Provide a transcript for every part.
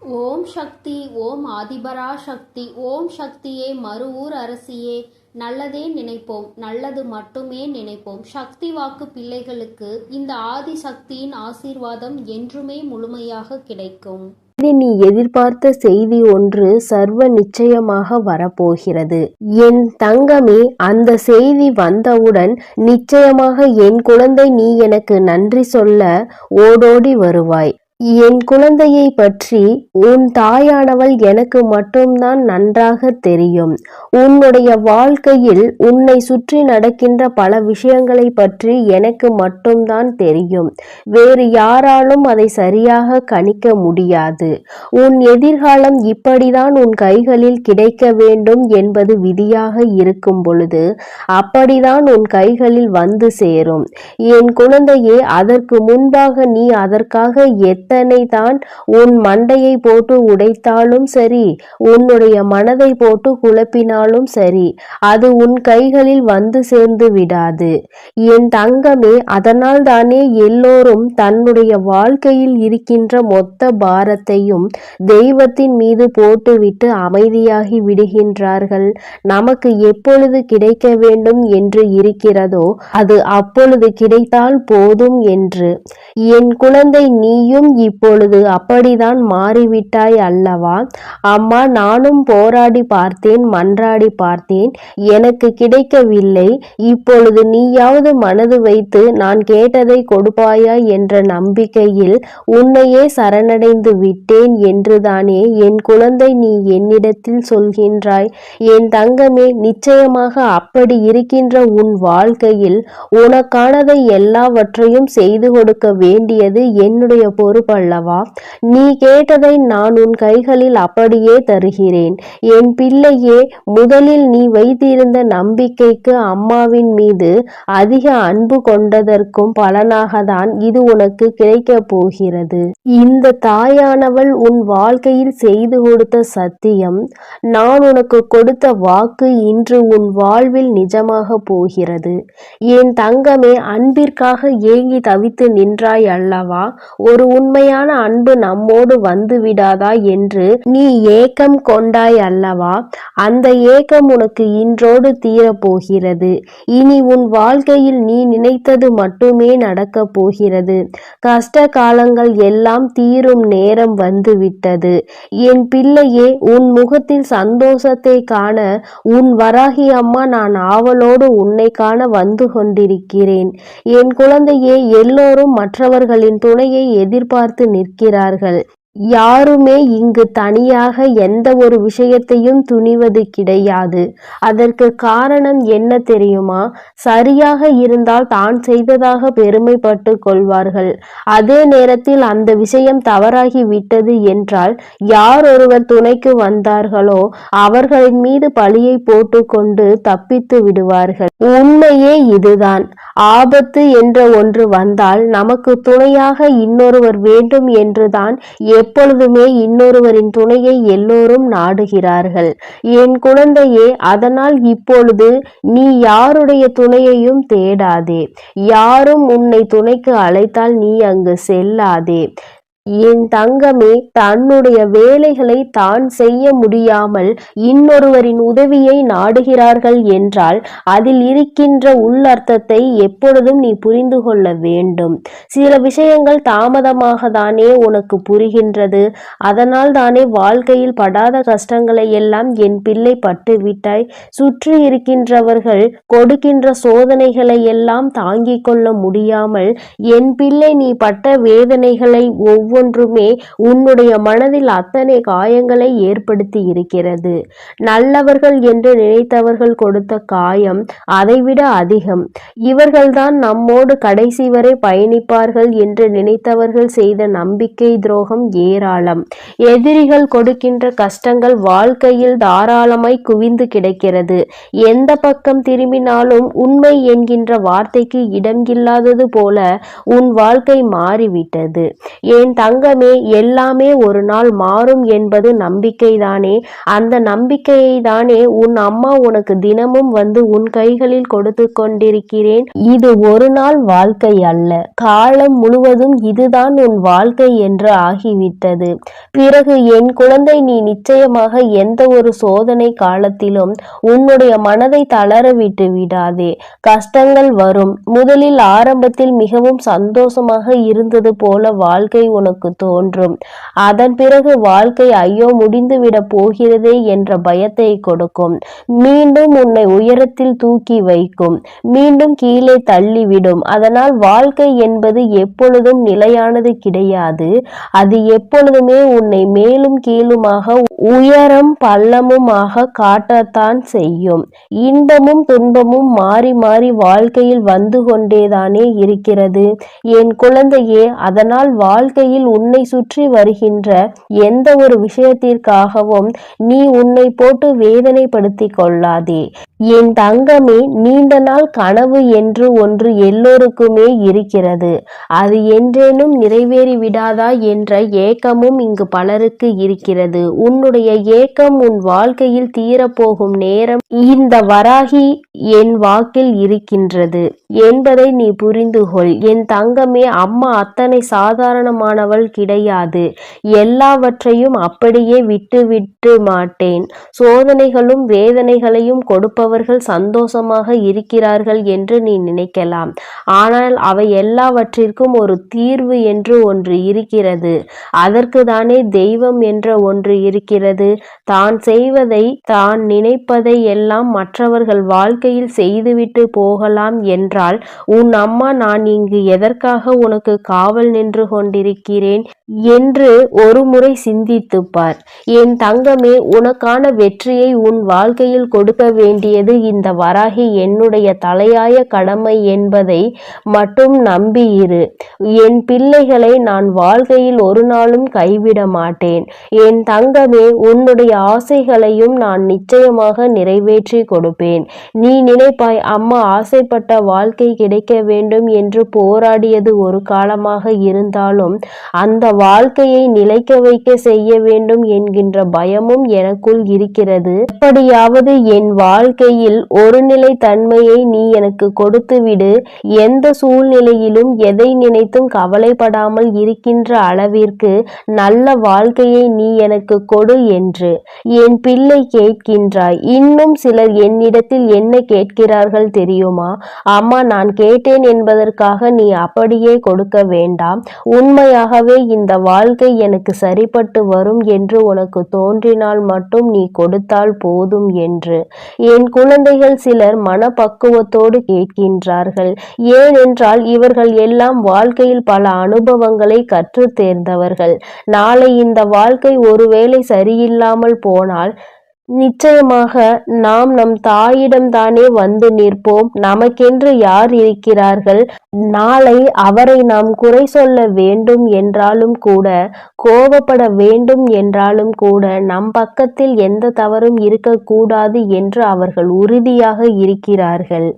ஓம் சக்தி. ஓம் ஆதிபரா சக்தி. ஓம் சக்தியே, மறுவூர் அரசியே, நல்லதே நினைப்போம், நல்லது மட்டுமே நினைப்போம். சக்தி வாக்கு பிள்ளைகளுக்கு இந்த ஆதி சக்தியின் ஆசீர்வாதம் என்றுமே முழுமையாக கிடைக்கும். நீ எதிர்பார்த்த செய்தி ஒன்று சர்வ நிச்சயமாக வரப்போகிறது என் தங்கமே. அந்த செய்தி வந்தவுடன் நிச்சயமாக என் குழந்தை, நீ எனக்கு நன்றி சொல்ல ஓடோடி வருவாய். என் குழந்தையை பற்றி உன் தாயானவள் எனக்கு மட்டும்தான் நன்றாக தெரியும். உன்னுடைய வாழ்க்கையில் உன்னை சுற்றி நடக்கின்ற பல விஷயங்களை பற்றி எனக்கு மட்டும்தான் தெரியும். வேறு யாராலும் அதை சரியாக கணிக்க முடியாது. உன் எதிர்காலம் இப்படிதான் உன் கைகளில் கிடைக்க வேண்டும் என்பது விதியாக இருக்கும் பொழுது அப்படிதான் உன் கைகளில் வந்து சேரும். என் குழந்தையே, அதற்கு முன்பாக நீ அதற்காக எத்தனை தான் உன் மண்டையை போட்டு உடைத்தாலும் சரி, உன்னுடைய மனதை போட்டு குழப்பினாலும் சரி, அது உன் கைகளில் வந்து சேர்ந்து விடாது என் தங்கமே. அதனால் தானே எல்லோரும் தன்னுடைய வாழ்க்கையில் இருக்கின்ற மொத்த பாரத்தையும் தெய்வத்தின் மீது போட்டுவிட்டு அமைதியாகி விடுகின்றார்கள். நமக்கு எப்பொழுது கிடைக்க வேண்டும் என்று இருக்கிறதோ அது அப்பொழுது கிடைத்தால் போதும் என்று. என் குழந்தை, நீயும் இப்பொழுது அப்படிதான் மாறிவிட்டாய் அல்லவா? அம்மா, நானும் போராடி பார்த்தேன், மன்றாடி பார்த்தேன், எனக்கு கிடைக்கவில்லை. இப்பொழுது நீயாவது மனது வைத்து நான் கேட்டதை கொடுப்பாயா என்ற நம்பிக்கையில் உன்னையே சரணடைந்து விட்டேன் என்றுதானே என் குழந்தை நீ என்னிடத்தில் சொல்கின்றாய். என் தங்கமே, நிச்சயமாக அப்படி இருக்கின்ற உன் வாழ்க்கையில் உனக்கானதை எல்லாவற்றையும் செய்து கொடுக்க வேண்டியது என்னுடைய பொறுப்பல்லவா? நீ கேட்டதை நான் உன் கைகளில் அப்படியே தருகிறேன். என் பிள்ளையே, முதலில் நீ வைத்திருந்த நம்பிக்கைக்கு அம்மாவின் மீது அதிக அன்பு கொண்டதற்கும் பலனாக தான் இது உனக்கு கிடைக்க போகிறது. இந்த தாயானவள் உன் வாழ்க்கையில் செய்து கொடுத்த சத்தியம், நான் உனக்கு கொடுத்த வாக்கு இன்று உன் வாழ்வில் நிஜமாக போகிறது. என் தங்கமே, அன்பிற்காக ஏங்கி தவித்து நின்றாய் அல்லவா? ஒரு உண்மையான அன்பு நம்மோடு வந்து விடாதா என்று நீ ஏக்கம் கொண்டாய் அல்லவா? அந்த ஏக்கம் உனக்கு இன்றோடு தீரப்போகிறது. இனி உன் வாழ்க்கையில் நீ நினைத்தது மட்டுமே நடக்கப் போகிறது. கஷ்ட காலங்கள் எல்லாம் தீரும் நேரம் வந்துவிட்டது. என் பிள்ளையே, உன் முகத்தில் சந்தோஷத்தை காண உன் வராகி அம்மா நான் ஆவலோடு உன்னை காண வந்து கொண்டிருக்கிறேன். என் குழந்தையே, எல்லோரும் மற்றவர்களின் துணையை எதிர்பார்த்து நிற்கிறார்கள். யாருமே இங்கு தனியாக எந்த ஒரு விஷயத்தையும் துணிவது கிடையாது. அதற்கு காரணம் என்ன தெரியுமா? சரியாக இருந்தால் தான் செய்ததாக பெருமைப்பட்டு கொள்வார்கள். அதே நேரத்தில் அந்த விஷயம் தவறாகி விட்டது என்றால் யார் ஒருவர் துணைக்கு வந்தார்களோ அவர்களின் மீது பழியை போட்டுக்கொண்டு தப்பித்து விடுவார்கள். உண்மையே இதுதான். ஆபத்து என்ற ஒன்று வந்தால் நமக்கு துணையாக இன்னொருவர் வேண்டும் என்றுதான் எப்பொழுதுமே இன்னொருவரின் துணையை எல்லோரும் நாடுகிறார்கள். என் குழந்தையே, அதனால் இப்பொழுது நீ யாருடைய துணையையும் தேடாதே. யாரும் உன்னை துணைக்கு அழைத்தால் நீ அங்கு செல்லாதே. என் தங்கமே, தன்னுடைய வேலைகளை தான் செய்ய முடியாமல் இன்னொருவரின் உதவியை நாடுகிறார்கள் என்றால் அதில் இருக்கின்ற உள்ளர்த்தத்தை எப்பொழுதும் நீ புரிந்து கொள்ள வேண்டும். சில விஷயங்கள் தாமதமாக தானே உனக்கு புரிகின்றது. அதனால் தானே வாழ்க்கையில் படாத கஷ்டங்களை எல்லாம் என் பிள்ளை பட்டு விட்டாய். சுற்றி இருக்கின்றவர்கள் கொடுக்கின்ற சோதனைகளை எல்லாம் தாங்கிக் கொள்ள முடியாமல் என் பிள்ளை நீ பட்ட வேதனைகளை ஒன்றுமே உன்னுடைய மனதில் அத்தனை காயங்களை ஏற்படுத்தி இருக்கிறது. நல்லவர்கள் என்று நினைத்தவர்கள் கொடுத்த காயம் அதைவிட அதிகம். இவர்கள்தான் நம்மோடு கடைசி வரை பயணிப்பார்கள் என்று நினைத்தவர்கள் செய்த நம்பிக்கை துரோகம் ஏராளம். எதிரிகள் கொடுக்கின்ற கஷ்டங்கள் வாழ்க்கையில் தாராளமாய் குவிந்து கிடக்கிறது. எந்த பக்கம் திரும்பினாலும் உண்மை என்கின்ற வார்த்தைக்கு இடம் இல்லாதது போல உன் வாழ்க்கை மாறிவிட்டது. என் தங்கமே, எல்லாமே ஒரு நாள் மாறும் என்பது நம்பிக்கைதானே? அந்த நம்பிக்கையை தானே உன் அம்மா உனக்கு தினமும் வந்து உன் கைகளில் கொடுத்து கொண்டிருக்கிறேன். இது ஒரு நாள் வாழ்க்கை அல்ல, காலம் முழுவதும் இதுதான் உன் வாழ்க்கை என்று ஆகிவிட்டது. பிறகு என் குழந்தை, நீ நிச்சயமாக எந்த ஒரு சோதனை காலத்திலும் உன்னுடைய மனதை தளர விட்டு விடாதே. கஷ்டங்கள் வரும். முதலில் ஆரம்பத்தில் மிகவும் சந்தோஷமாக இருந்தது போல வாழ்க்கை உனக்கு தோன்றும். அதன் பிறகு வாழ்க்கை ஐயோ முடிந்துவிட போகிறதே என்ற பயத்தை கொடுக்கும். மீண்டும் உன்னை உயரத்தில் தூக்கி வைக்கும், மீண்டும் கீழே தள்ளிவிடும். அதனால் வாழ்க்கை என்பது எப்பொழுதும் நிலையானது கிடையாது. அது எப்பொழுதுமே உன்னை மேலும் கீழுமாக, உயரம் பள்ளமுமாக காட்டத்தான் செய்யும். இன்பமும் துன்பமும் மாறி மாறி வாழ்க்கையில் வந்து கொண்டேதானே இருக்கிறது என் குழந்தையே. அதனால் வாழ்க்கையில் உன்னை சுற்றி வருகின்ற எந்த ஒரு விஷயத்திற்காகவும் நீ உன்னை போட்டு வேதனைப்படுத்திக் கொள்ளாதே என் தங்கமே. நீண்ட நாள் கனவு என்று ஒன்று எல்லோருக்குமே இருக்கிறது. அது என்றேனும் நிறைவேறி விடாதா என்ற ஏக்கமும் இங்கு பலருக்கு இருக்கிறது. உன்னுடைய ஏக்கம் உன் வாழ்க்கையில் தீரப்போகும் நேரம் இந்த வராகி என் வாக்கில் இருக்கின்றது என்பதை நீ புரிந்து கொள் என் தங்கமே. அம்மா அத்தனை சாதாரணமானவள் கிடையாது. எல்லாவற்றையும் அப்படியே விட்டு மாட்டேன். சோதனைகளும் வேதனைகளையும் கொடுப்பவர்கள் சந்தோஷமாக இருக்கிறார்கள் என்று நீ நினைக்கலாம். ஆனால் அவை எல்லாவற்றிற்கும் ஒரு தீர்வு என்று ஒன்று இருக்கிறது. அதற்கு தானே தெய்வம் என்ற ஒன்று இருக்கிறது. தான் செய்வதை, தான் நினைப்பதை எல்லாம் மற்றவர்கள் வாழ்க்கையில் செய்துவிட்டு போகலாம் என்றால் உன் அம்மா நான் இங்கு எதற்காக உனக்கு காவல் நின்று கொண்டிருக்கிறேன் என்று ஒரு முறை சிந்தித்துப் பார் என் தங்கமே. உனக்கான வெற்றியை உன் வாழ்க்கையில் கொடுக்க வேண்டியது இந்த வராகி என்னுடைய தலையாய கடமை என்பதை மட்டும் நம்பியிரு. என் பிள்ளைகளை நான் வாழ்க்கையில் ஒரு நாளும் கைவிட மாட்டேன் என் தங்கமே. உன்னுடைய ஆசைகளையும் நான் நிச்சயமாக நிறைவேற்றி கொடுப்பேன். நீ நினைப்பாய், அம்மா ஆசைப்பட்ட வாழ்க்கை கிடைக்க வேண்டும் என்று போராடியது ஒரு காலமாக இருந்தாலும் அந்த வாழ்க்கையை நிலைக்க வைக்க செய்ய வேண்டும் என்கின்ற பயமும் எனக்குள் இருக்கிறது. எப்படியாவது என் வாழ்க்கையில் ஒரு நிலை தன்மையை நீ எனக்கு கொடுத்துவிடு. எந்த சூழ்நிலையிலும் எதை நினைத்தும் கவலைப்படாமல் இருக்கின்ற அளவிற்கு நல்ல வாழ்க்கையை நீ எனக்கு கொடு என்று என் பிள்ளை கேட்கின்றாய். இன்னும் சிலர் என்னிடத்தில் என்ன கேட்கிறார்கள் தெரியுமா? அம்மா, நான் கேட்டேன் என்பதற்காக நீ அப்படியே கொடுக்க வேண்டாம். உண்மையாகவே இந்த வாழ்க்கை எனக்கு சரிப்பட்டு வரும் என்று உனக்கு தோன்றினால் மட்டும் நீ கொடுத்தால் போதும் என்று என் குழந்தைகள் சிலர் மனப்பக்குவத்தோடு கேட்கின்றார்கள். ஏனென்றால் இவர்கள் எல்லாம் வாழ்க்கையில் பல அனுபவங்களை கற்று தேர்ந்தவர்கள். நாளை இந்த வாழ்க்கை ஒருவேளை சரியில்லாமல் போனால் நிச்சயமாக நாம் நம் தாயிடம்தானே வந்து நிற்போம். நமக்கென்று யார் இருக்கிறார்கள்? நாளை அவரை நாம் குறை சொல்ல வேண்டும் என்றாலும் கூட, கோபப்பட வேண்டும் என்றாலும் கூட நம் பக்கத்தில் எந்த தவறும் இருக்கக்கூடாது என்று அவர்கள் உறுதியாக இருக்கிறார்கள்.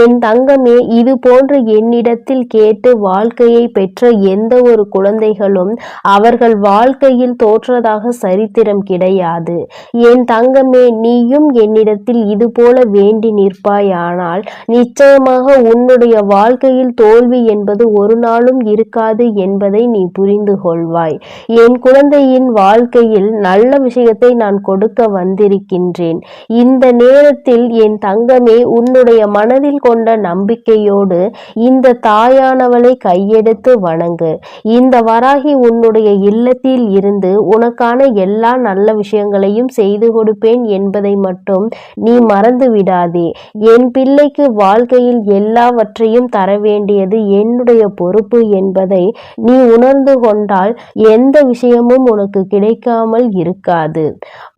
என் தங்கமே, இது போன்று என்னிடத்தில் கேட்டு வாழ்க்கையை பெற்ற எந்த ஒரு குழந்தைகளும் அவர்கள் வாழ்க்கையில் தோற்றதாக சரித்திரம் கிடையாது. என் தங்கமே, நீயும் என்னிடத்தில் இது போல வேண்டி நிற்பாயானால் நிச்சயமாக உன்னுடைய வாழ்க்கையில் தோல்வி என்பது ஒரு நாளும் இருக்காது என்பதை நீ புரிந்து கொள்வாய். என் குழந்தையின் வாழ்க்கையில் நல்ல விஷயத்தை நான் கொடுக்க வந்திருக்கின்றேன். இந்த நேரத்தில் என் தங்கமே, உன்னுடைய மனதில் கொண்ட நம்பிக்கையோடு இந்த தாயானவளை கையெடுத்து வணங்கு. இந்த வராகி உன்னுடைய இல்லத்தில் இருந்து உனக்கான எல்லா நல்ல விஷயங்களையும் செய்து கொடுப்பேன் என்பதை மட்டும் நீ மறந்து விடாதே. என் பிள்ளைக்கு வாழ்க்கையில் எல்லாவற்றையும் தர வேண்டியது என்னுடைய பொறுப்பு என்பதை நீ உணர்ந்து கொண்டால் எந்த விஷயமும் உனக்கு கிடைக்காமல் இருக்காது.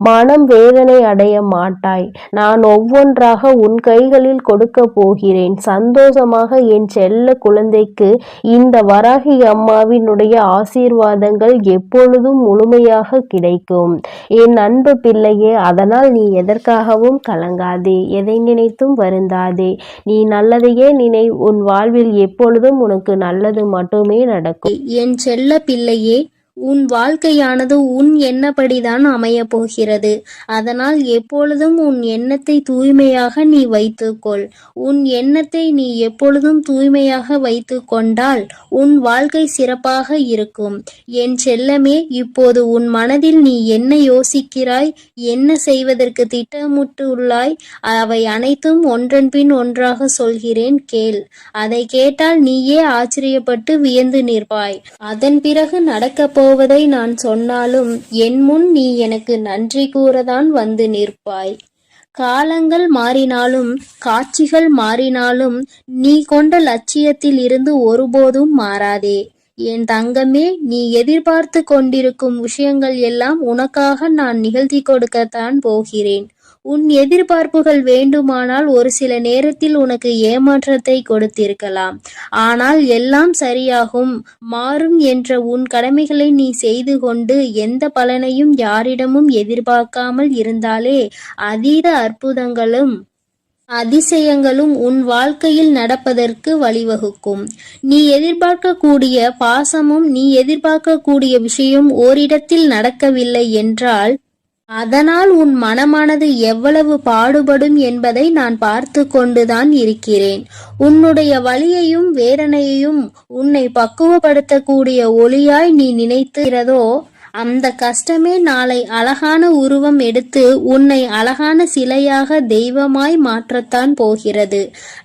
மனம் வேதனை அடைய மாட்டாய். நான் ஒவ்வொன்றாக உன் கைகளில் கொடுக்க போகிறேன். சந்தோஷமாக என் செல்ல குழந்தைக்கு இந்த வராகி அம்மாவினுடைய ஆசீர்வாதங்கள் எப்பொழுதும் முழுமையாக கிடைக்கும் என் அன்பு பிள்ளையே. அதனால் நீ எதற்காகவும் கலங்காதே, எதை நினைத்தும் வருந்தாதே. நீ நல்லதையே நினை. உன் வாழ்வில் எப்பொழுதும் உனக்கு நல்லது மட்டுமே நடக்கும். என் செல்ல பிள்ளையே, உன் வாழ்க்கையானது உன் எண்ணப்படிதான் அமையப் போகிறது. அதனால் எப்பொழுதும் உன் எண்ணத்தை தூய்மையாக நீ வைத்துக்கொள். உன் எண்ணத்தை நீ எப்பொழுதும் தூய்மையாக வைத்து கொண்டால் உன் வாழ்க்கை சிறப்பாக இருக்கும். என் செல்லமே, இப்போது உன் மனதில் நீ என்ன யோசிக்கிறாய், என்ன செய்வதற்கு திட்டமிட்டுள்ளாய், அவை அனைத்தும் ஒன்றன் பின் ஒன்றாக சொல்கிறேன், கேள். அதை கேட்டால் நீயே ஆச்சரியப்பட்டு வியந்து நிற்பாய். அதன் பிறகு நடக்கப் போவதை நான் சொன்னாலும் என் முன் நீ எனக்கு நன்றி கூறதான் வந்து நிற்பாய். காலங்கள் மாறினாலும் காட்சிகள் மாறினாலும் நீ கொண்ட லட்சியத்தில் இருந்து ஒருபோதும் மாறாதே. என் தங்கமே, நீ எதிர்பார்த்து கொண்டிருக்கும் விஷயங்கள் எல்லாம் உனக்காக நான் நிகழ்த்தி கொடுக்கத்தான் போகிறேன். உன் எதிர்பார்ப்புகள் வேண்டுமானால் ஒரு சில நேரத்தில் உனக்கு ஏமாற்றத்தை கொடுத்திருக்கலாம். ஆனால் எல்லாம் சரியாகும், மாறும் என்ற உன் கடமைகளை நீ செய்து கொண்டு எந்த பலனையும் யாரிடமும் எதிர்பார்க்காமல் இருந்தாலே அதீத அற்புதங்களும் அதிசயங்களும் உன் வாழ்க்கையில் நடப்பதற்கு வழிவகுக்கும். நீ எதிர்பார்க்கக்கூடிய பாசமும் நீ எதிர்பார்க்கக்கூடிய விஷயம் ஓரிடத்தில் நடக்கவில்லை என்றால் அதனால் உன் மனமானது எவ்வளவு பாடுபடும் என்பதை நான் பார்த்து கொண்டுதான் இருக்கிறேன். உன்னுடைய வலியையும் வேதனையையும் உன்னை பக்குவப்படுத்தக்கூடிய ஒளியாய் நீ நினைக்கிறதோ அந்த கஷ்டமே நாளை அழகான உருவம் எடுத்து உன்னை அழகான சிலையாக தெய்வமாய் மாற்றத்தான் போகிறது.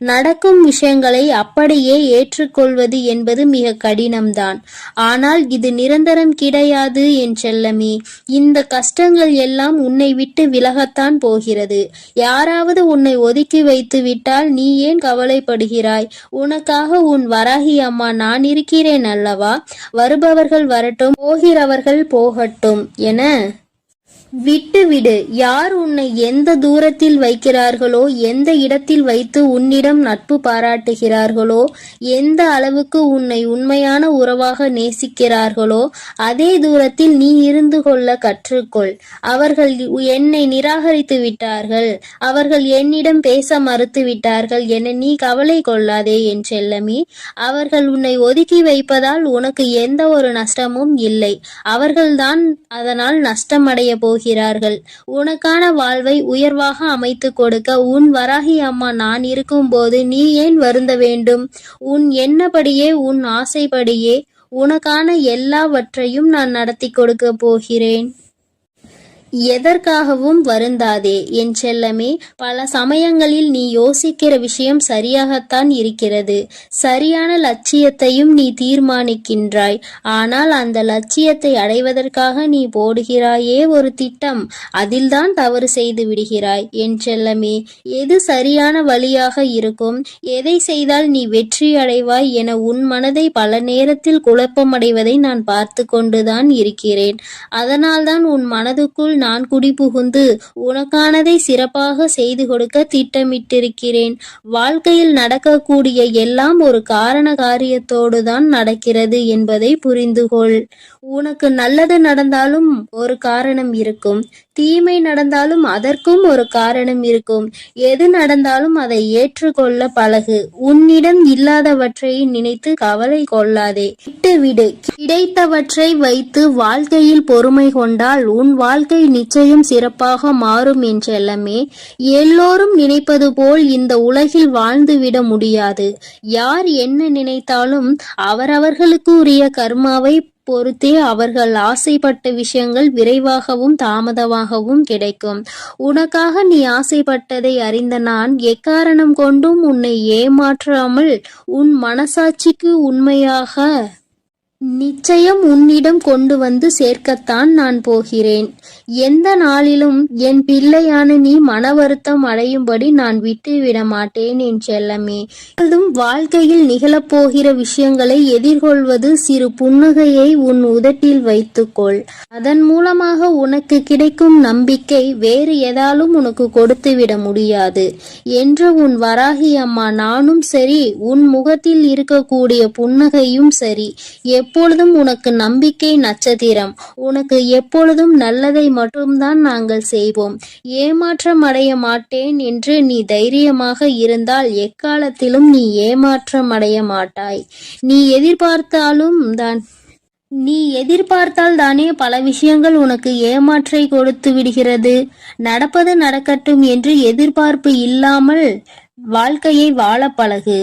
நடக்கும் விஷயங்களை அப்படியே ஏற்றுக்கொள்வது என்பது மிக கடினம்தான். ஆனால் இது நிரந்தரம் கிடையாது என் செல்லமே. இந்த கஷ்டங்கள் எல்லாம் உன்னை விட்டு விலகத்தான் போகிறது. யாராவது உன்னை ஒதுக்கி வைத்து விட்டால் நீ ஏன் கவலைப்படுகிறாய்? உனக்காக உன் வராகி அம்மா நான் இருக்கிறேன் அல்லவா? வருபவர்கள் வரட்டும், போகிறவர்கள் போகட்டும் என விட்டுவிடு. யார் உன்னை எந்த தூரத்தில் வைக்கிறார்களோ, எந்த இடத்தில் வைத்து உன்னிடம் நட்பு பாராட்டுகிறார்களோ, எந்த அளவுக்கு உன்னை உண்மையான உறவாக நேசிக்கிறார்களோ அதே தூரத்தில் நீ இருந்து கொள்ள கற்றுக்கொள். அவர்கள் என்னை நிராகரித்து விட்டார்கள், அவர்கள் என்னிடம் பேச மறுத்து விட்டார்கள் என நீ கவலை கொள்ளாதே என் செல்லமே. அவர்கள் உன்னை ஒதுக்கி வைப்பதால் உனக்கு எந்த ஒரு நஷ்டமும் இல்லை. அவர்கள்தான் அதனால் நஷ்டமடைய போகிறார்கள். உனக்கான வாழ்வை உயர்வாக அமைத்து கொடுக்க உன் வராகி அம்மா நான் இருக்கும்போது நீ ஏன் வருந்த வேண்டும்? உன் எண்ணப்படியே உன் ஆசைப்படியே உனக்கான எல்லாவற்றையும் நான் நடத்தி கொடுக்க போகிறேன். எதற்காகவும் வருந்தாதே என் செல்லமே. பல சமயங்களில் நீ யோசிக்கிற விஷயம் சரியாகத்தான் இருக்கிறது. சரியான லட்சியத்தையும் நீ தீர்மானிக்கின்றாய். ஆனால் அந்த லட்சியத்தை அடைவதற்காக நீ போடுகிறாயே ஒரு திட்டம், அதில்தான் தவறு செய்து விடுகிறாய் என் செல்லமே. எது சரியான வழியாக இருக்கும், எதை செய்தால் நீ வெற்றி அடைவாய் என உன் மனதை பல நேரத்தில் குழப்பமடைவதை நான் பார்த்து கொண்டுதான் இருக்கிறேன். அதனால்தான் உன் மனதுக்குள் நான் குடிபுகுந்து உனக்கானதை சிறப்பாக செய்து கொடுக்க திட்டமிட்டிருக்கிறேன். வாழ்க்கையில் நடக்கக்கூடிய எல்லாம் ஒரு காரண காரியத்தோடு தான் நடக்கிறது என்பதை புரிந்துகொள். உனக்கு நல்லது நடந்தாலும் ஒரு காரணம் இருக்கும், தீமை நடந்தாலும் அதற்கும் ஒரு காரணம் இருக்கும். எது நடந்தாலும் அதை ஏற்றுக்கொள்ள பழகு. உன்னிடம் இல்லாதவற்றை நினைத்து கவலை கொள்ளாதே, விட்டுவிடு. கிடைத்தவற்றை வைத்து வாழ்க்கையில் பொறுமை கொண்டால் உன் வாழ்க்கை நிச்சயம் சிறப்பாக மாறும் என் செல்லமே. எல்லோரும் நினைப்பது போல் இந்த உலகில் வாழ்ந்துவிட முடியாது. யார் என்ன நினைத்தாலும் அவரவர்களுக்கு உரிய கர்மாவை பொறுத்தே அவர்கள் ஆசைப்பட்ட விஷயங்கள் விரைவாகவும் தாமதமாகவும் கிடைக்கும். உனக்காக நீ ஆசைப்பட்டதை அறிந்த நான் எக்காரணம் கொண்டும் உன்னை ஏமாற்றாமல் உன் மனசாட்சிக்கு உண்மையாக நிச்சயம் உன்னிடம் கொண்டு வந்து சேர்க்கத்தான் நான் போகிறேன். எந்த நாளிலும் என் பிள்ளையான நீ மன வருத்தம் அடையும்படி நான் விட்டுவிட மாட்டேன் என் செல்லமே. வாழ்க்கையில் நிகழப்போகிற விஷயங்களை எதிர்கொள்வது சிறு புன்னகையை உன் உதட்டில் வைத்துக்கொள். அதன் மூலமாக உனக்கு கிடைக்கும் நம்பிக்கை வேறு எதாலும் உனக்கு கொடுத்துவிட முடியாது என்ற உன் வராகி அம்மா நானும் சரி, உன் முகத்தில் இருக்கக்கூடிய புன்னகையும் சரி, எப்பொழுதும் உனக்கு நம்பிக்கை நட்சத்திரம். உனக்கு எப்பொழுதும் நல்லதை மட்டும்தான் நாங்கள் செய்வோம். ஏமாற்றம் அடைய மாட்டேன் என்று நீ தைரியமாக இருந்தால் எக்காலத்திலும் நீ ஏமாற்றம் அடைய மாட்டாய். நீ எதிர்பார்த்தாலும் தான் நீ எதிர்பார்த்தால் தானே பல விஷயங்கள் உனக்கு ஏமாற்றை கொடுத்து விடுகிறது. நடப்பது நடக்கட்டும் என்று எதிர்பார்ப்பு இல்லாமல் வாழ்க்கையை வாழ பழகு.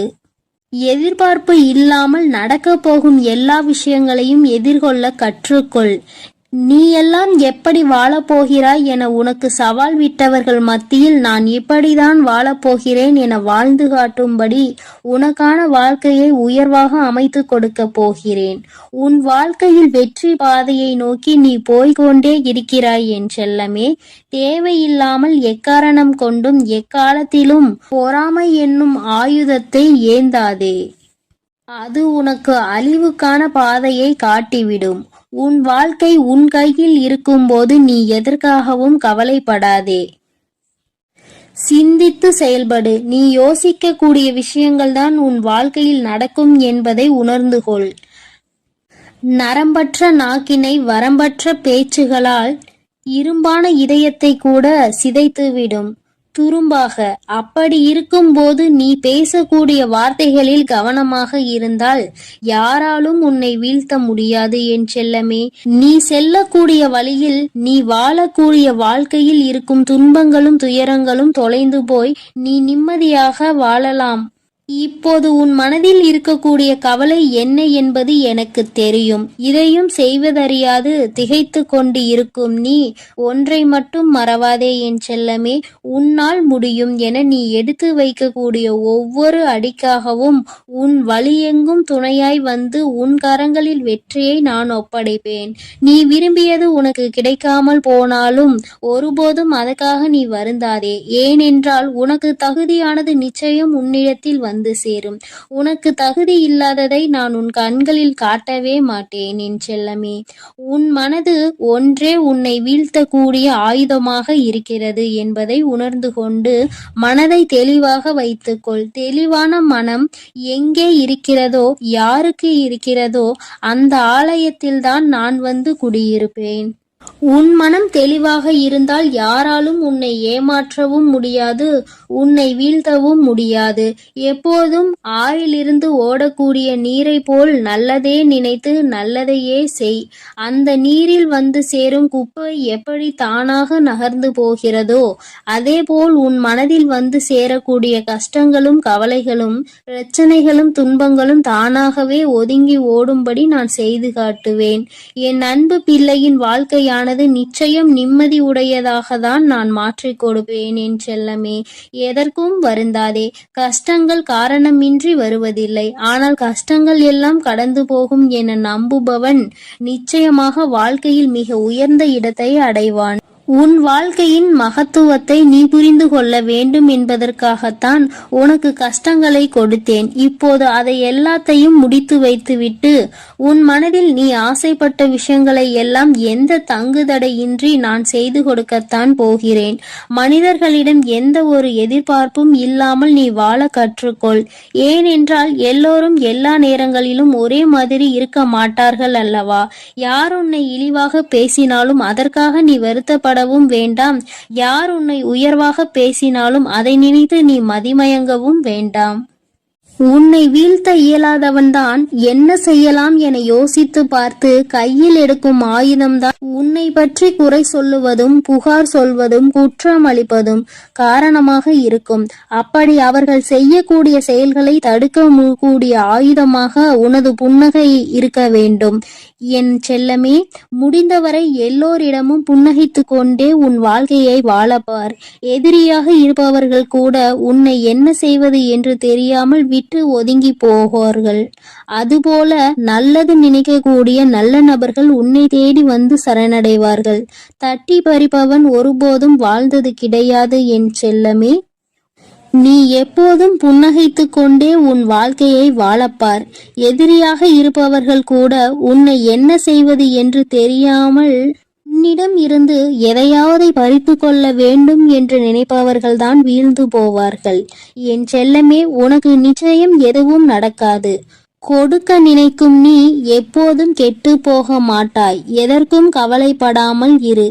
எதிர்பார்ப்பு இல்லாமல் நடக்கப் போகும் எல்லா விஷயங்களையும் எதிர்கொள்ள கற்றுக்கொள். நீ எல்லாம் எப்படி வாழப்போகிறாய் என உனக்கு சவால் விட்டவர்கள் மத்தியில் நான் இப்படிதான் வாழப்போகிறேன் என வாழ்ந்து காட்டும்படி உனக்கான வாழ்க்கையை உயர்வாக அமைத்து கொடுக்க போகிறேன். உன் வாழ்க்கையில் வெற்றி பாதையை நோக்கி நீ போய்கொண்டே இருக்கிறாய் என் செல்லமே. தேவையில்லாமல் எக்காரணம் கொண்டும் எக்காலத்திலும் பொறாமை என்னும் ஆயுதத்தை ஏந்தாதே. அது உனக்கு அழிவுக்கான பாதையை காட்டிவிடும். உன் வாழ்க்கை உன் கையில் இருக்கும்போது நீ எதற்காகவும் கவலைப்படாதே. சிந்தித்து செயல்படு. நீ யோசிக்கக்கூடிய விஷயங்கள்தான் உன் வாழ்க்கையில் நடக்கும் என்பதை உணர்ந்து கொள். நரம்பற்ற நாக்கினை வரம்பற்ற பேச்சுகளால் இரும்பான இதயத்தை கூட சிதைத்துவிடும் துரும்பாக. அப்படி இருக்கும்போது நீ பேசக்கூடிய வார்த்தைகளில் கவனமாக இருந்தால் யாராலும் உன்னை வீழ்த்த முடியாது என் செல்லமே. நீ செல்லக்கூடிய வழியில், நீ வாழக்கூடிய வாழ்க்கையில் இருக்கும் துன்பங்களும் துயரங்களும் தொலைந்து போய் நீ நிம்மதியாக வாழலாம். இப்போது உன் மனதில் இருக்கக்கூடிய கவலை என்ன என்பது எனக்கு தெரியும். இதையும் செய்வதறியாது திகைத்து கொண்டு இருக்கும் நீ ஒன்றை மட்டும் மறவாதே என் செல்லமே. உன்னால் முடியும் என நீ எடுத்து வைக்கக்கூடிய ஒவ்வொரு அடிக்காகவும் உன் வழியெங்கும் துணையாய் வந்து உன் கரங்களில் வெற்றியை நான் ஒப்படைப்பேன். நீ விரும்பியது உனக்கு கிடைக்காமல் போனாலும் ஒருபோதும் அதற்காக நீ வருந்தாதே. ஏனென்றால் உனக்கு தகுதியானது நிச்சயம் உன்னிடத்தில் வந்து சேரும். உனக்கு தகுதி இல்லாததை நான் உன் கண்களில் காட்டவே மாட்டேன் என் செல்லமே. உன் மனது ஒன்றே உன்னை வீழ்த்தக்கூடிய ஆயுதமாக இருக்கிறது என்பதை உணர்ந்து கொண்டு மனதை தெளிவாக வைத்துக்கொள். தெளிவான மனம் எங்கே இருக்கிறதோ, யாருக்கு இருக்கிறதோ அந்த ஆலயத்தில்தான் நான் வந்து குடியிருப்பேன். உன் மனம் தெளிவாக இருந்தால் யாராலும் உன்னை ஏமாற்றவும் முடியாது, உன்னை வீழ்த்தவும் முடியாது. எப்போதும் ஆறிலிருந்து ஓடக்கூடிய நீரை போல் நல்லதே நினைத்து நல்லதையே செய். அந்த நீரில் வந்து சேரும் குப்பை எப்படி தானாக நகர்ந்து போகிறதோ அதேபோல் உன் மனதில் வந்து சேரக்கூடிய கஷ்டங்களும் கவலைகளும் பிரச்சனைகளும் துன்பங்களும் தானாகவே ஒதுங்கி ஓடும்படி நான் செய்து காட்டுவேன். என் அன்பு பிள்ளையின் வாழ்க்கையான நிச்சயம் நிம்மதி உடையதாக தான் நான் மாற்றிக் கொடுப்பேன் என் செல்லமே. எதற்கும் வருந்தாதே. கஷ்டங்கள் காரணமின்றி வருவதில்லை. ஆனால் கஷ்டங்கள் எல்லாம் கடந்து போகும் என நம்புபவன் நிச்சயமாக வாழ்க்கையில் மிக உயர்ந்த இடத்தை அடைவான். உன் வாழ்க்கையின் மகத்துவத்தை நீ புரிந்து கொள்ள வேண்டும் என்பதற்காகத்தான் உனக்கு கஷ்டங்களை கொடுத்தேன். இப்போது அதை எல்லாத்தையும் முடித்து வைத்துவிட்டு உன் மனதில் நீ ஆசைப்பட்ட விஷயங்களை எல்லாம் எந்த தங்குதடையின்றி நான் செய்து கொடுக்கத்தான் போகிறேன். மனிதர்களிடம் எந்த ஒரு எதிர்பார்ப்பும் இல்லாமல் நீ வாழ கற்றுக்கொள். ஏனென்றால் எல்லோரும் எல்லா நேரங்களிலும் ஒரே மாதிரி இருக்க மாட்டார்கள் அல்லவா? யார் உன்னை இழிவாக பேசினாலும் அதற்காக நீ வருத்தப்படவும் வேண்டாம். யார் உன்னை உயர்வாக பேசினாலும் அதை நினைத்து நீ மதிமயங்கவும் வேண்டாம். உன்னை வீழ்த்த இயலாதவன்தான் என்ன செய்யலாம் என யோசித்து பார்த்து கையில் எடுக்கும் ஆயுதம்தான் உன்னை பற்றி குறை சொல்லுவதும் புகார் சொல்வதும் குற்றம் அளிப்பதும் காரணமாக இருக்கும். அப்படி அவர்கள் செய்யக்கூடிய செயல்களை தடுக்க கூடிய ஆயுதமாக உனது புன்னகை இருக்க வேண்டும் என் செல்லமே. முடிந்தவரை எல்லோரிடமும் புன்னகைத்து கொண்டே உன் வாழ்க்கையை வாழப்பார். எதிரியாக இருப்பவர்கள் கூட உன்னை என்ன செய்வது என்று தெரியாமல் விட்டு ஒதுங்கி போவார்கள். அதுபோல நல்லது நினைக்கக்கூடிய நல்ல நபர்கள் உன்னை தேடி வந்து சரணடைவார்கள். தட்டி பறிப்பவன் ஒருபோதும் வாழ்ந்தது கிடையாது என் செல்லமே. நீ எப்போதும் புன்னகைத்து கொண்டே உன் வாழ்க்கையை வாழப்பார். எதிரியாக இருப்பவர்கள் கூட உன்னை என்ன செய்வது என்று தெரியாமல் உன்னிடம் இருந்து எதையாவது பறித்து கொள்ள வேண்டும் என்று நினைப்பவர்கள்தான் வீழ்ந்து போவார்கள். என் செல்லமே, உனக்கு நிச்சயம் எதுவும் நடக்காது. கொடுக்க நினைக்கும் நீ எப்போதும் கெட்டு போக மாட்டாய். எதற்கும் கவலைப்படாமல் இரு.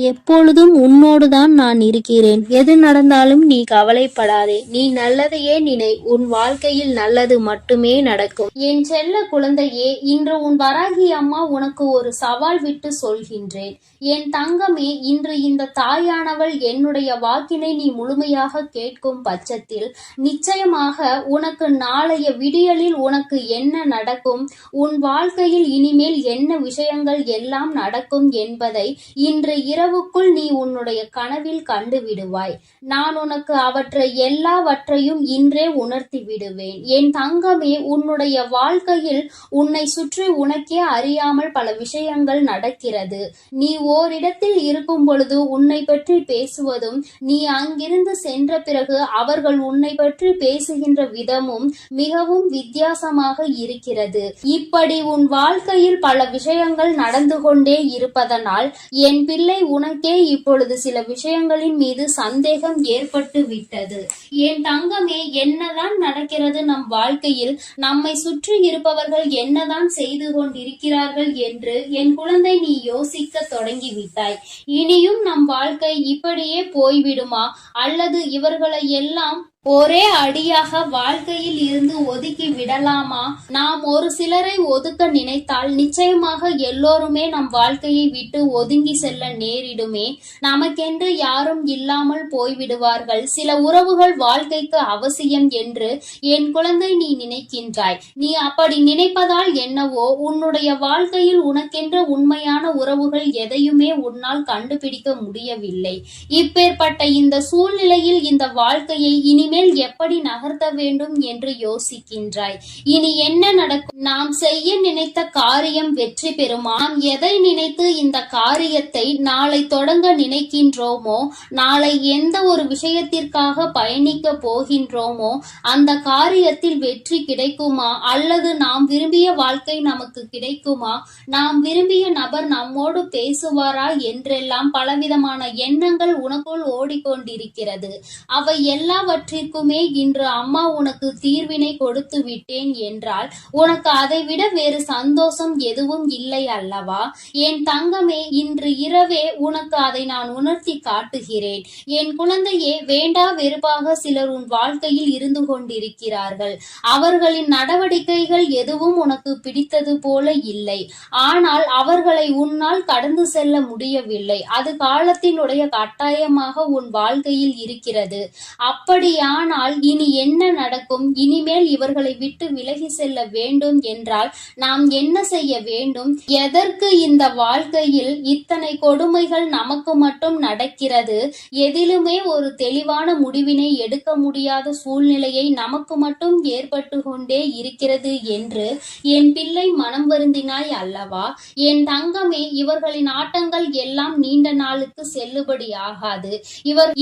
எப்பொழுதும் உன்னோடுதான் நான் இருக்கிறேன். எது நடந்தாலும் நீ கவலைப்படாதே. நீ நல்லதையே நினை. உன் வாழ்க்கையில் நல்லது மட்டுமே நடக்கும். என் செல்ல குழந்தையே, இன்று உன் வராகி அம்மா உனக்கு ஒரு சவால் விட்டு சொல்கின்றேன். என் தங்கமே, இன்று இந்த தாயானவள் என்னுடைய வாக்கினை நீ முழுமையாக கேட்கும் பட்சத்தில் நிச்சயமாக உனக்கு நாளைய விடியலில் உனக்கு என்ன நடக்கும், உன் வாழ்க்கையில் இனிமேல் என்ன விஷயங்கள் எல்லாம் நடக்கும் என்பதை இன்று இரவுக்குள் நீ உன்னுடைய கனவில் கண்டு விடுவாய். நான் உனக்கு அவற்றை எல்லாவற்றையும் இன்றே உணர்த்தி விடுவேன். என் தங்கமே, உன்னுடைய வாழ்க்கையில் உன்னை சுற்றி உனக்கே அறியாமல் பல விஷயங்கள் நடக்கிறது. நீ ஓரிடத்தில் இருக்கும் பொழுது உன்னை பற்றி பேசுவதும், நீ அங்கிருந்து சென்ற பிறகு அவர்கள் உன்னை பற்றி பேசுகின்ற விதமும் மிகவும் வித்தியாசமாக இருக்கிறது. இப்படி உன் வாழ்க்கையில் பல விஷயங்கள் நடந்து கொண்டே இருப்பதனால் என் பிள்ளை உனக்கே இப்பொழுது சில விஷயங்களின் மீது சந்தேகம் ஏற்பட்டு விட்டது. என் தங்கமே, என்னதான் நடக்கிறது நம் வாழ்க்கையில், நம்மை சுற்றி இருப்பவர்கள் என்னதான் செய்து கொண்டிருக்கிறார்கள் என்று என் குழந்தை நீ யோசிக்க தொடங்கிவிட்டாய். இனியும் நம் வாழ்க்கை இப்படியே போய்விடுமா, அல்லது இவர்களை எல்லாம் ஒரே அடியாக வாழ்க்கையில் இருந்து ஒதுக்கி விடலாமா? நாம் ஒரு சிலரை ஒதுக்க நினைத்தால் நிச்சயமாக எல்லோருமே நம் வாழ்க்கையை விட்டு ஒதுங்கி செல்ல நேரிடுமே. நமக்கென்று யாரும் இல்லாமல் போய்விடுவார்கள். சில உறவுகள் வாழ்க்கைக்கு அவசியம் என்று என் குழந்தை நீ நினைக்கின்றாய். நீ அப்படி நினைப்பதால் என்னவோ, உன்னுடைய வாழ்க்கையில் உனக்கென்ற உண்மையான உறவுகள் எதையுமே உன்னால் கண்டுபிடிக்க முடியவில்லை. இப்பேற்பட்ட இந்த சூழ்நிலையில் இந்த வாழ்க்கையை இனிமேல் எப்படி நகர்த்த வேண்டும் என்று யோசிக்கின்றாய். இனி என்ன நடக்கும்? நாம் செய்ய நினைத்த காரியம் வெற்றி பெறுமா? நாம் எதை நினைத்து இந்த காரியத்தை நாளை தொடங்க நினைக்கின்றோமோ, நாளை எந்த ஒரு விஷயத்திற்காக பயணிக்க போகின்றோமோ அந்த காரியத்தில் வெற்றி கிடைக்குமா, அல்லது நாம் விரும்பிய வாழ்க்கை நமக்கு கிடைக்குமா, நாம் விரும்பிய நபர் நம்மோடு பேசுவாரா என்றெல்லாம் பலவிதமான எண்ணங்கள் உனக்குள் ஓடிக்கொண்டிருக்கிறது. அவை எல்லாவற்றிற்குமே இன்று அம்மா உனக்கு தீர்வினை கொடுத்து விட்டேன் என்றால் உனக்கு அதை விட வேறு சந்தோஷம் எதுவும் இல்லை அல்லவா? என் தங்கமே, இன்று இரவே உனக்கு அதை நான் உணர்த்தி காட்டுகிறேன். என் குழந்தையே, வேண்டா வெறுப்பாக சிலர் உன் வாழ்க்கையில் இருந்து கொண்டிருக்கிறார்கள். அவர்களின் நடவடிக்கைகள் எதுவும் உனக்கு பிடித்தது போல இல்லை. ஆனால் அவர்களை உன்னால் கடந்து செல்ல முடியவில்லை. அது காலத்தினுடைய கட்டாயமாக உன் வாழ்க்கையில் இருக்கிறது. அப்படியானால் இனி என்ன நடக்கும்? இனிமேல் இவர்களை விட்டு விலகி செல்ல வேண்டும் என்றால் நாம் என்ன செய்ய வேண்டும்? எதற்கு இந்த வாழ்க்கையில் இத்தனை கொடுமைகள் நமக்கு மட்டும் நடக்கிறது? எதிலுமே ஒரு தெளிவான முடிவினை எடுக்க முடியாத சூழ்நிலையை நமக்கு மட்டும் ஏற்பட்டு கொண்டே இருக்கிறது என்று என் பிள்ளை மனம் வருந்தினாய் அல்லவா? என் தங்கமே, இவர்களின் ஆட்டங்கள் எல்லாம் நீண்ட நாளுக்கு செல்லுபடி ஆகாது.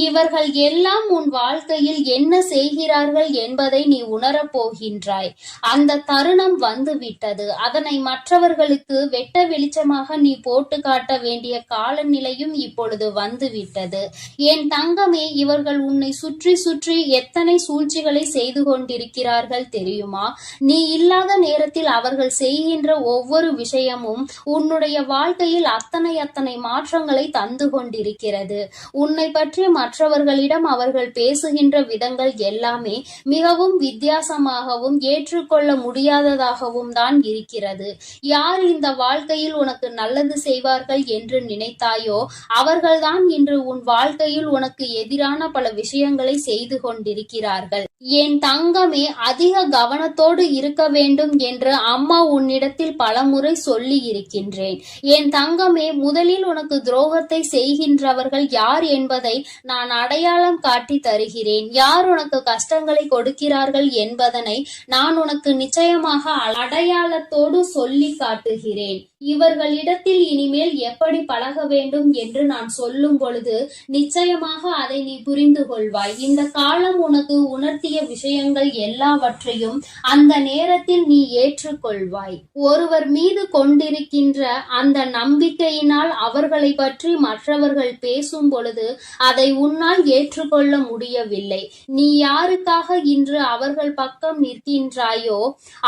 இவர்கள் எல்லாம் உன் வாழ்க்கையில் என்ன செய்கிறார்கள் என்பதை நீ உணரப் போகின்றாய். அந்த தருணம் வந்து விட்டது. அதனை மற்றவர்களுக்கு வெட்ட வெளிச்சமாக நீ போட்டு காட்ட வேண்டிய காலநிலையும் இப்பொழுது வந்து விட்டது. என் தங்கமே, இவர்கள் உன்னை சுற்றி சுற்றி எத்தனை சூழ்ச்சிகளை செய்து கொண்டிருக்கிறார்கள் தெரியுமா? நீ இல்லாத நேரத்தில் அவர்கள் செய்கின்ற ஒவ்வொரு விஷயமும் உன்னுடைய வாழ்க்கையில் அத்தனை மாற்றங்களை தந்து கொண்டிருக்கிறது. உன்னை பற்றி மற்றவர்களிடம் அவர்கள் பேசுகின்ற விதங்கள் எல்லாமே மிகவும் வித்தியாசமாகவும் ஏற்றுக்கொள்ள முடியாததாகவும் தான் இருக்கிறது. யார் இந்த வாழ்க்கையில் உனக்கு நல்லது செய்வார்கள் என்று நினைத்தாயோ அவர்கள்தான் இன்று உன் வாழ்க்கையில் உனக்கு எதிரான பல விஷயங்களை செய்து கொண்டிருக்கிறார்கள். என் தங்கமே, அதிக கவனத்தோடு இருக்க வேண்டும் என்று அம்மா உன்னிடத்தில் பலமுறை சொல்லி இருக்கின்றேன். என் தங்கமே, முதலில் உனக்கு துரோகத்தை செய்கின்றவர்கள் யார் என்பதை நான் அடையாளம் காட்டி தருகிறேன். யார் உனக்கு கஷ்டங்களை கொடுக்கிறார்கள் என்பதனை நான் உனக்கு நிச்சயமாக அடையாளத்தோடு சொல்லி காட்டுகிறேன். இவர்களிடத்தில் இனிமேல் எப்படி பழக வேண்டும் என்று நான் சொல்லும் பொழுது நிச்சயமாக அதை நீ புரிந்து கொள்வாய். இந்த காலம் உனக்கு உணர்த்திய விஷயங்கள் எல்லாவற்றையும் அந்த நேரத்தில் நீ ஏற்றுக்கொள்வாய். ஒருவர் மீது கொண்டிருக்கின்ற அந்த நம்பிக்கையினால் அவர்களை பற்றி மற்றவர்கள் பேசும் பொழுது அதை உன்னால் ஏற்றுக்கொள்ள முடியவில்லை. நீ யாருக்காக இன்று அவர்கள் பக்கம் நிற்கின்றாயோ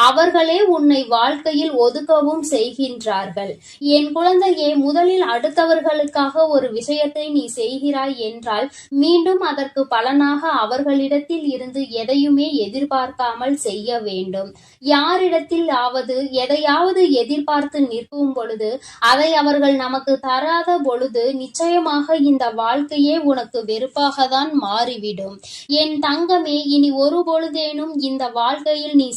அவர்களே உன்னை வாழ்க்கையில் ஒதுக்கவும் செய்கின்றார்கள். என் குழந்தையே, முதலில் அடுத்தவர்களுக்காக ஒரு விஷயத்தை நீ செய்கிறாய் என்றால் மீண்டும் அதற்கு பலனாக அவர்களிடத்தில் இருந்து எதையுமே எதிர்பார்க்காமல் செய்ய வேண்டும். யாரிடத்தில் எதையாவது எதிர்பார்த்து நிற்கும் பொழுது அதை அவர்கள் நமக்கு தராத பொழுது நிச்சயமாக இந்த வாழ்க்கையே உனக்கு வெறுப்பாகத்தான் மாறிவிடும். என் தங்கமே, இனி ஒரு பொழுதேனும் இந்த வாழ்க்கையில் நீ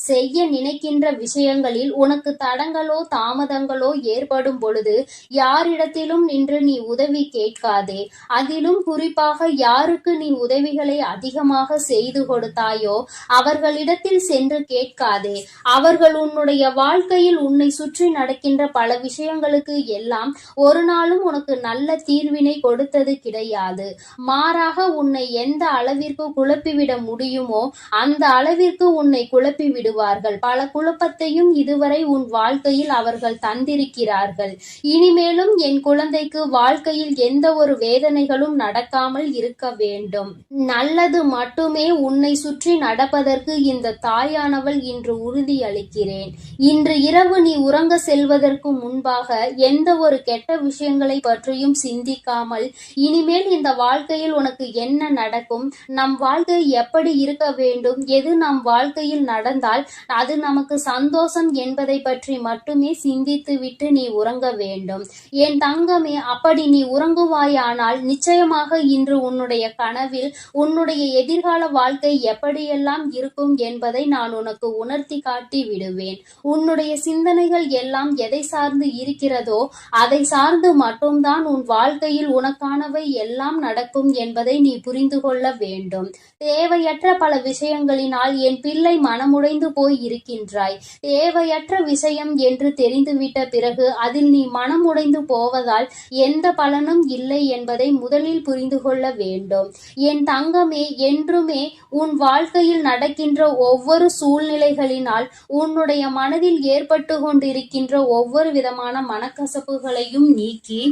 செய்ய நினைக்கின்ற விஷயங்களில் உனக்கு தடங்களோ தாமதங்களோ ஏற்படும் பொழுது யாரிடத்திலும் நின்று நீ உதவி கேட்காதே. அதிலும் குறிப்பாக யாருக்கு நீ உதவிகளை அதிகமாக செய்து கொடுத்தாயோ அவர்களிடத்தில் சென்று கேட்காதே. அவர்கள் உன்னுடைய வாழ்க்கையில் உன்னை சுற்றி நடக்கின்ற பல விஷயங்களுக்கு எல்லாம் ஒரு நாளும் உனக்கு நல்ல தீர்வினை கொடுத்தது கிடையாது. மாறாக உன்னை எந்த அளவிற்கு குழப்பிவிட முடியுமோ அந்த அளவிற்கு உன்னை குழப்பி விடுவார்கள். பல குழப்பத்தையும் இதுவரை உன் வாழ்க்கையில் அவர்கள் தந்திருக்கிறார்கள். இனிமேலும் என் குழந்தைக்கு வாழ்க்கையில் எந்த ஒரு வேதனைகளும் நடக்காமல் இருக்க வேண்டும். நல்லது மட்டுமே உன்னை சுற்றி நடப்பதற்கு இந்த தாயானவள் இன்று உறுதியளிக்கிறேன். இன்று இரவு நீ உறங்க செல்வதற்கு முன்பாக எந்த ஒரு கெட்ட விஷயங்களை பற்றியும் சிந்திக்காமல் இனிமேல் இந்த வாழ்க்கையில் உனக்கு என்ன நடக்கும், நம் வாழ்க்கை எப்படி இருக்க வேண்டும், எது நம் வாழ்க்கையில் நடந்தால் அது நமக்கு சந்தோஷம் என்பதை பற்றி மட்டுமே சிந்தித்து விட்டு நீ உறங்க வேண்டும். என் தங்கமே, அப்படி நீ உறங்குவாயானால் நிச்சயமாக இன்று உன்னுடைய கனவில் உன்னுடைய எதிர்கால வாழ்க்கை எப்படியெல்லாம் இருக்கும் என்பதை நான் உனக்கு உணர்த்தி காட்டி விடுவேன். உன்னுடைய சிந்தனைகள் எல்லாம் எதை சார்ந்து இருக்கிறதோ அதை சார்ந்து மட்டும்தான் உன் வாழ்க்கையில் உனக்கானவை எல்லாம் நடக்கும் என்பதை நீ புரிந்து கொள்ள வேண்டும். தேவையற்ற பல விஷயங்களினால் என் பிள்ளை மனமுடைந்து போய் இருக்கின்றாய். தேவையற்ற விஷயம் என்று தெரிந்துவிட்ட பிறகு அதில் நீ மனமுடைந்து போவதால் எந்த பலனும் இல்லை என்பதை முதலில் புரிந்து கொள்ள வேண்டும். என் தங்கமே, என்றுமே உன் வாழ்க்கையில் நடக்கின்ற ஒவ்வொரு சூழ்நிலைகளினால் உன்னுடைய மனதில் ஏற்பட்டு கொண்டிருக்கின்ற ஒவ்வொரு விதமான மனக்கசப்புகளையும் நீக்கி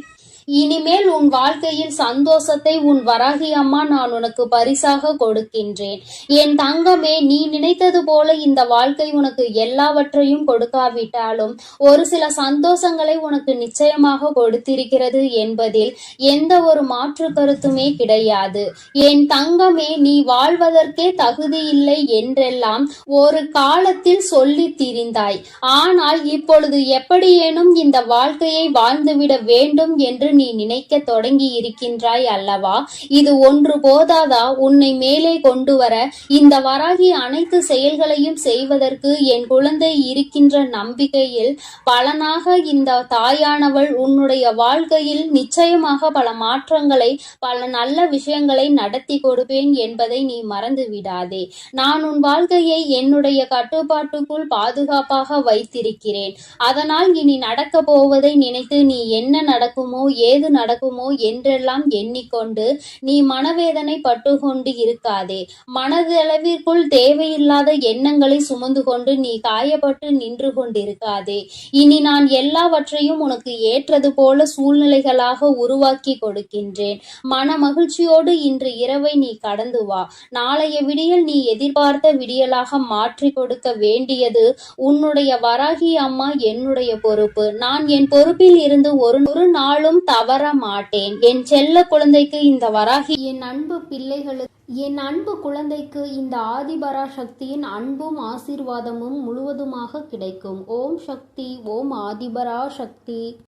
இனிமேல் உன் வாழ்க்கையில் சந்தோஷத்தை உன் வராகி அம்மா நான் உனக்கு பரிசாக கொடுக்கின்றேன். என் தங்கமே, நீ நினைத்தது போல இந்த வாழ்க்கை உனக்கு எல்லாவற்றையும் கொடுக்காவிட்டாலும் ஒரு சில சந்தோஷங்களை உனக்கு நிச்சயமாக கொடுத்திருக்கிறது என்பதில் எந்த ஒரு மாற்று கருத்துமே கிடையாது. என் தங்கமே, நீ வாழ்வதற்கே தகுதி இல்லை என்றெல்லாம் ஒரு காலத்தில் சொல்லி திரிந்தாய். ஆனால் இப்பொழுது எப்படியேனும் இந்த வாழ்க்கையை வாழ்ந்துவிட வேண்டும் என்று நீ நினைக்க தொடங்கி இருக்கின்றாய் அல்லவா? இது ஒன்று போதாதா உன்னை மேலே கொண்டு வர? இந்த வராகி அனைத்து செயல்களையும் செய்வதற்கு என் குழந்தை இருக்கின்ற நம்பிக்கையில் பலனாக இந்த தாயானவள் உன்னுடைய வாழ்க்கையில் நிச்சயமாக பல மாற்றங்களை, பல நல்ல விஷயங்களை நடத்தி கொடுப்பேன் என்பதை நீ மறந்து விடாதே. நான் உன் வாழ்க்கையை என்னுடைய கட்டுப்பாட்டுக்குள் பாதுகாப்பாக வைத்திருக்கிறேன். அதனால் இனி நடக்க போவதை நினைத்து நீ என்ன நடக்குமோ ஏது நடக்குமோ என்றெல்லாம் எண்ணிக்கொண்டு நீ மனவேதனை பட்டு கொண்டு இருக்காதே. மனதளவிற்குள் தேவையில்லாத எண்ணங்களை சுமந்து கொண்டு நீ காயப்பட்டு நின்று கொண்டிருக்காதே. இனி நான் எல்லாவற்றையும் உனக்கு ஏற்றது போல சூழ்நிலைகளாக உருவாக்கி கொடுக்கின்றேன். மன மகிழ்ச்சியோடு இன்று இரவை நீ கடந்து வா. நாளைய விடியல் நீ எதிர்பார்த்த விடியலாக மாற்றி கொடுக்க வேண்டியது உன்னுடைய வராகி அம்மா என்னுடைய பொறுப்பு. நான் என் பொறுப்பில் இருந்து ஒரு நாளும் தவற மாட்டேன். என் செல்ல குழந்தைக்கு இந்த வராகி, என் அன்பு குழந்தைக்கு இந்த ஆதிபராசக்தியின் அன்பும் ஆசீர்வாதமும் முழுவதுமாக கிடைக்கும். ஓம் சக்தி, ஓம் ஆதிபராசக்தி.